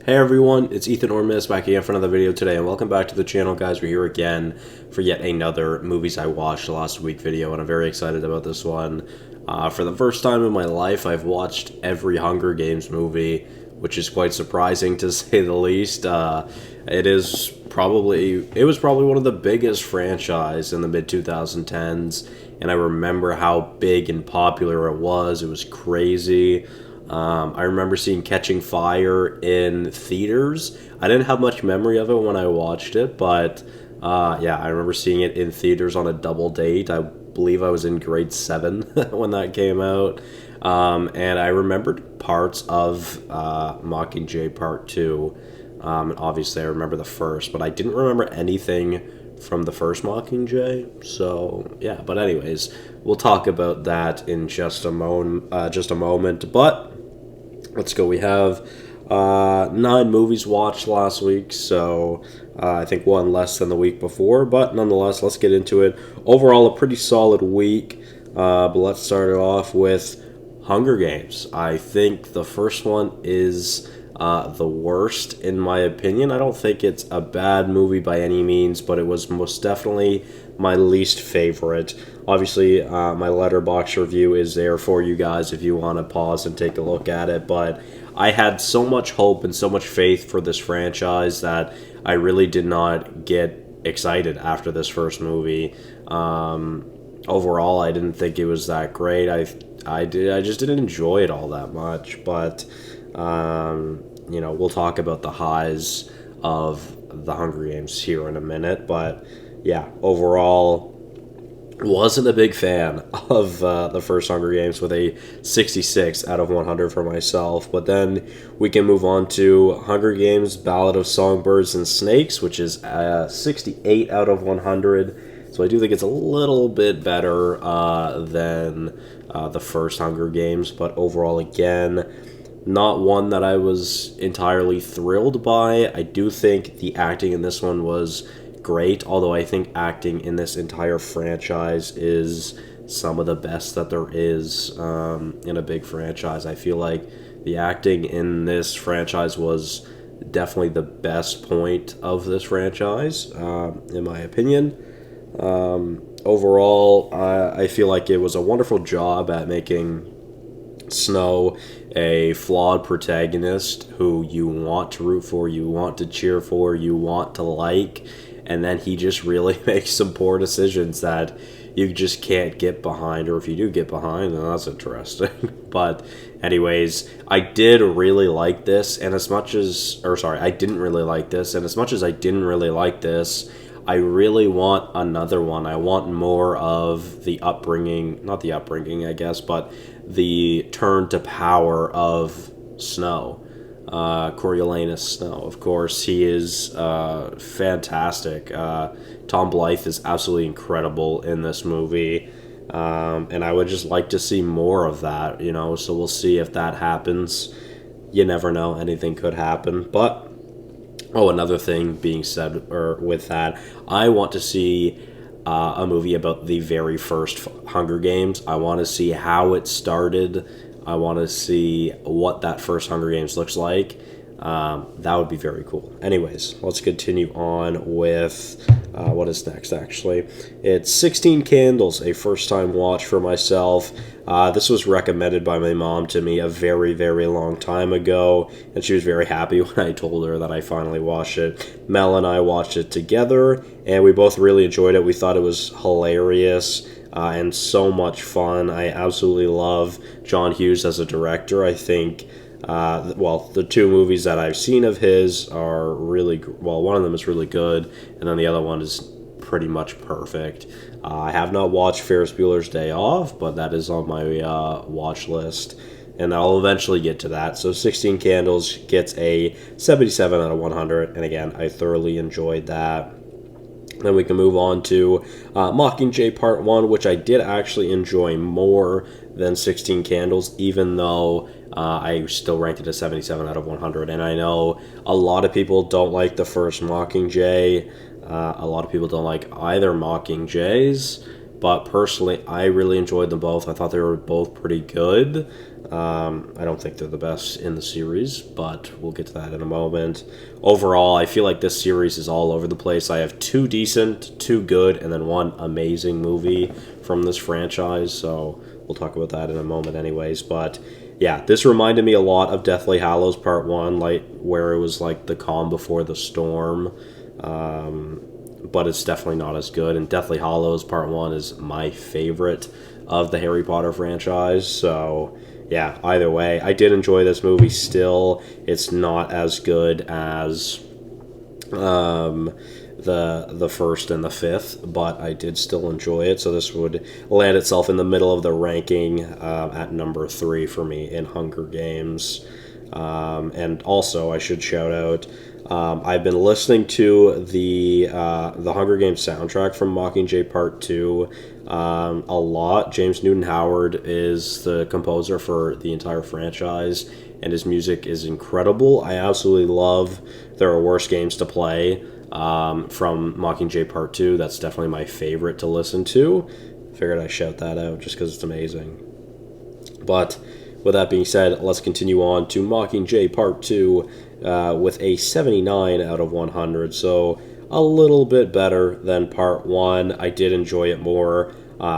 Hey everyone, it's Ethan Ormis back again for another video today, and welcome back to the channel, guys. We're here again for yet another movies I watched last week video, and I'm very excited about this one. For the first time in my life, I've watched every Hunger Games movie, which is quite surprising to say the least. It was probably one of the biggest franchise in the mid 2010s, and I remember how big and popular it was. It was crazy. I remember seeing Catching Fire in theaters. I didn't have much memory of it when I watched it, but yeah, I remember seeing it in theaters on a double date. I believe I was in grade 7 when that came out. And I remembered parts of Mockingjay Part 2. And obviously, I remember the first, but I didn't remember anything from the first Mockingjay. So yeah, but anyways, we'll talk about that in just a moment. But let's go. We have 9 movies watched last week, so I think one less than the week before, but nonetheless, let's get into it. Overall, a pretty solid week, but let's start it off with Hunger Games. I think the first one is the worst, in my opinion. I don't think it's a bad movie by any means, but it was most definitely my least favorite. Obviously, my Letterboxd review is there for you guys if you want to pause and take a look at it, but I had so much hope and so much faith for this franchise that I really did not get excited after this first movie. Overall, I didn't think it was that great. I just didn't enjoy it all that much, but we'll talk about the highs of the Hunger Games here in a minute, but yeah, overall, wasn't a big fan of the first Hunger Games with a 66 out of 100 for myself. But then we can move on to Hunger Games Ballad of Songbirds and Snakes, which is 68 out of 100. So I do think it's a little bit better than the first Hunger Games, but overall, again, not one that I was entirely thrilled by. I do think the acting in this one was great, although I think acting in this entire franchise is some of the best that there is in a big franchise. I feel like the acting in this franchise was definitely the best point of this franchise, in my opinion. Overall, I feel like it was a wonderful job at making Snow a flawed protagonist who you want to root for, you want to cheer for, you want to like, and then he just really makes some poor decisions that you just can't get behind, or if you do get behind, then that's interesting. But anyways, I did really like this, and as much as, or sorry, I didn't really like this, and as much as I didn't really like this, I really want another one. I want more of the upbringing, not the upbringing, I guess, but the turn to power of Snow. Coriolanus Snow, of course, he is fantastic. Tom Blythe is absolutely incredible in this movie, and I would just like to see more of that, so we'll see if that happens. You never know, anything could happen, but another thing being said, or with that, I want to see a movie about the very first Hunger Games. I want to see how it started. I want to see what that first Hunger Games looks like. That would be very cool. Anyways, let's continue on with what is next, actually. It's 16 Candles, a first-time watch for myself. This was recommended by my mom to me a very, very long time ago, and she was very happy when I told her that I finally watched it. Mel and I watched it together, and we both really enjoyed it. We thought it was hilarious and so much fun. I absolutely love John Hughes as a director. I think the 2 movies that I've seen of his are really, one of them is really good, and then the other one is pretty much perfect. I have not watched Ferris Bueller's Day Off, but that is on my watch list, and I'll eventually get to that. So 16 Candles gets a 77 out of 100, and again, I thoroughly enjoyed that. Then we can move on to Mockingjay Part 1, which I did actually enjoy more than 16 Candles, even though I still ranked it a 77 out of 100. And I know a lot of people don't like the first Mockingjay. A lot of people don't like either Mockingjays. But personally, I really enjoyed them both. I thought they were both pretty good. I don't think they're the best in the series, but we'll get to that in a moment. Overall, I feel like this series is all over the place. I have two decent, two good, and then one amazing movie from this franchise, so we'll talk about that in a moment anyways. But yeah, this reminded me a lot of Deathly Hallows Part 1, like where it was like the calm before the storm. But it's definitely not as good. And Deathly Hallows Part 1 is my favorite of the Harry Potter franchise, so yeah, either way, I did enjoy this movie still. It's not as good as the first and the fifth, but I did still enjoy it, so this would land itself in the middle of the ranking at number 3 for me in Hunger Games. And also, I should shout out, I've been listening to the Hunger Games soundtrack from Mockingjay Part 2 a lot. James Newton Howard is the composer for the entire franchise, and his music is incredible. I absolutely love There Are Worse Games to Play from Mockingjay Part 2. That's definitely my favorite to listen to. Figured I'd shout that out just because it's amazing. But with that being said, let's continue on to Mockingjay Part 2 with a 79 out of 100. So a little bit better than Part 1. I did enjoy it more.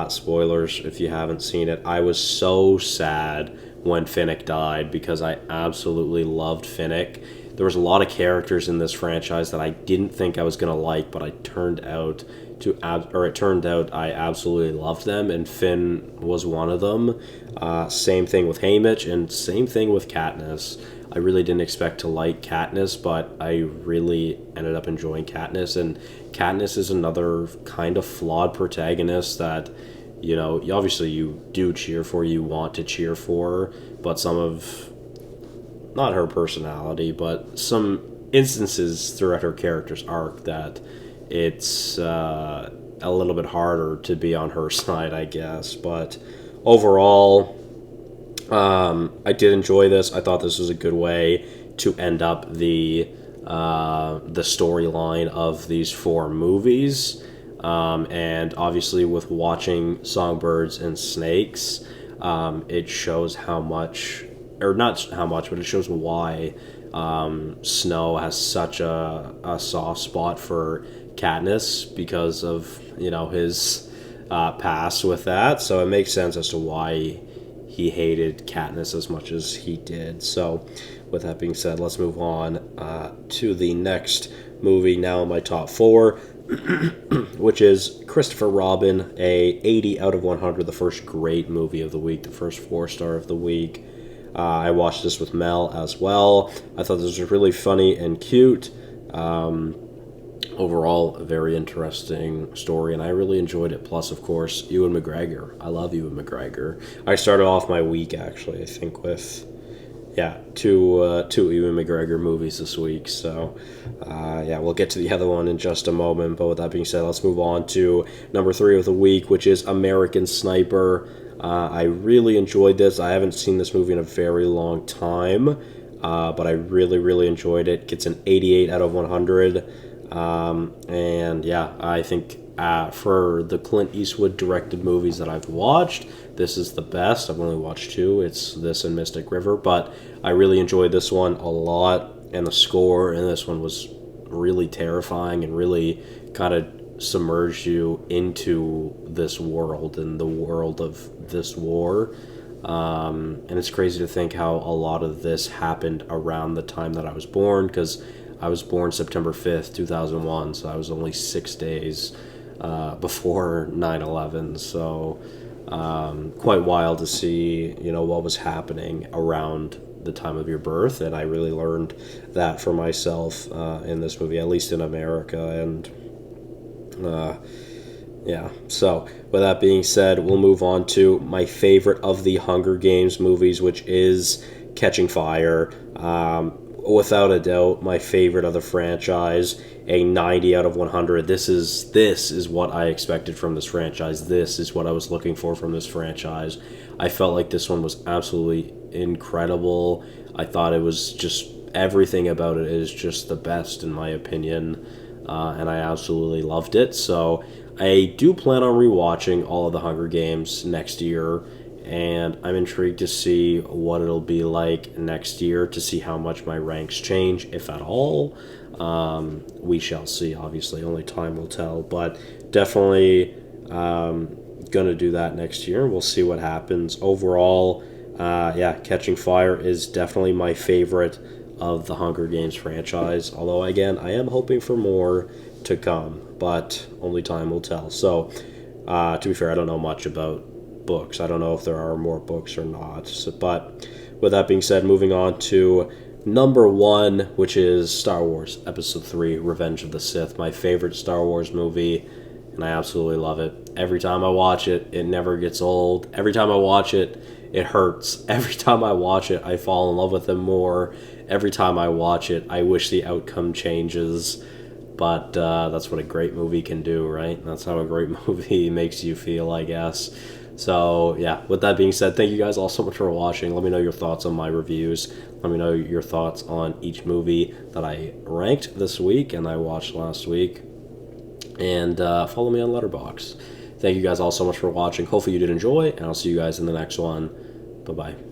Spoilers if you haven't seen it. I was so sad when Finnick died because I absolutely loved Finnick. There was a lot of characters in this franchise that I didn't think I was going to like, but it turned out I absolutely loved them, and Finn was one of them. Same thing with Haymitch, and same thing with Katniss. I really didn't expect to like Katniss, but I really ended up enjoying Katniss, and Katniss is another kind of flawed protagonist that, you know, obviously you do cheer for, you want to cheer for, but some of, not her personality, but some instances throughout her character's arc that it's a little bit harder to be on her side, I guess. But overall, I did enjoy this. I thought this was a good way to end up the storyline of these 4 movies. And obviously, with watching Songbirds and Snakes, it shows how much, or not how much, but it shows why Snow has such a soft spot for Katniss because of, you know, his past with that. So it makes sense as to why he hated Katniss as much as he did. So with that being said, let's move on to the next movie now in my top 4, which is Christopher Robin, a 80 out of 100, the first great movie of the week, the first 4-star of the week. I watched this with Mel as well. I thought this was really funny and cute. Overall, a very interesting story, and I really enjoyed it. Plus, of course, Ewan McGregor. I love Ewan McGregor. I started off my week, actually, I think, with, two Ewan McGregor movies this week. So, we'll get to the other one in just a moment. But with that being said, let's move on to number 3 of the week, which is American Sniper. I really enjoyed this. I haven't seen this movie in a very long time, but I really, really enjoyed it. Gets an 88 out of 100. I think for the Clint Eastwood directed movies that I've watched, this is the best. I've only watched 2. It's this and Mystic River, but I really enjoyed this one a lot, and the score in this one was really terrifying and really kind of submerged you into this world and the world of this war. And it's crazy to think how a lot of this happened around the time that I was born, because I was born September 5th, 2001, so I was only 6 days before 9/11. So quite wild to see, you know, what was happening around the time of your birth, and I really learned that for myself in this movie, at least in America. And so with that being said, we'll move on to my favorite of the Hunger Games movies, which is Catching Fire. Without a doubt, my favorite of the franchise, a 90 out of 100. This is what I expected from this franchise. This is what I was looking for from this franchise. I felt like this one was absolutely incredible. I thought it was just, everything about it is just the best in my opinion. And I absolutely loved it. So I do plan on rewatching all of the Hunger Games next year, and I'm intrigued to see what it'll be like next year, to see how much my ranks change, if at all. We shall see. Obviously, only time will tell, but definitely gonna do that next year. We'll see what happens. Overall, yeah, Catching Fire is definitely my favorite of the Hunger Games franchise. Although, again, I am hoping for more to come, but only time will tell. So, to be fair, I don't know much about books. I don't know if there are more books or not. So, but with that being said, moving on to number one, which is Star Wars Episode 3 Revenge of the Sith, my favorite Star Wars movie, and I absolutely love it. Every time I watch it, it never gets old. Every time I watch it, it hurts. Every time I watch it, I fall in love with it more. Every time I watch it, I wish the outcome changes. But that's what a great movie can do, right? That's how a great movie makes you feel, I guess. So, yeah, with that being said, thank you guys all so much for watching. Let me know your thoughts on my reviews. Let me know your thoughts on each movie that I ranked this week and I watched last week. And follow me on Letterboxd. Thank you guys all so much for watching. Hopefully you did enjoy, and I'll see you guys in the next one. Bye-bye.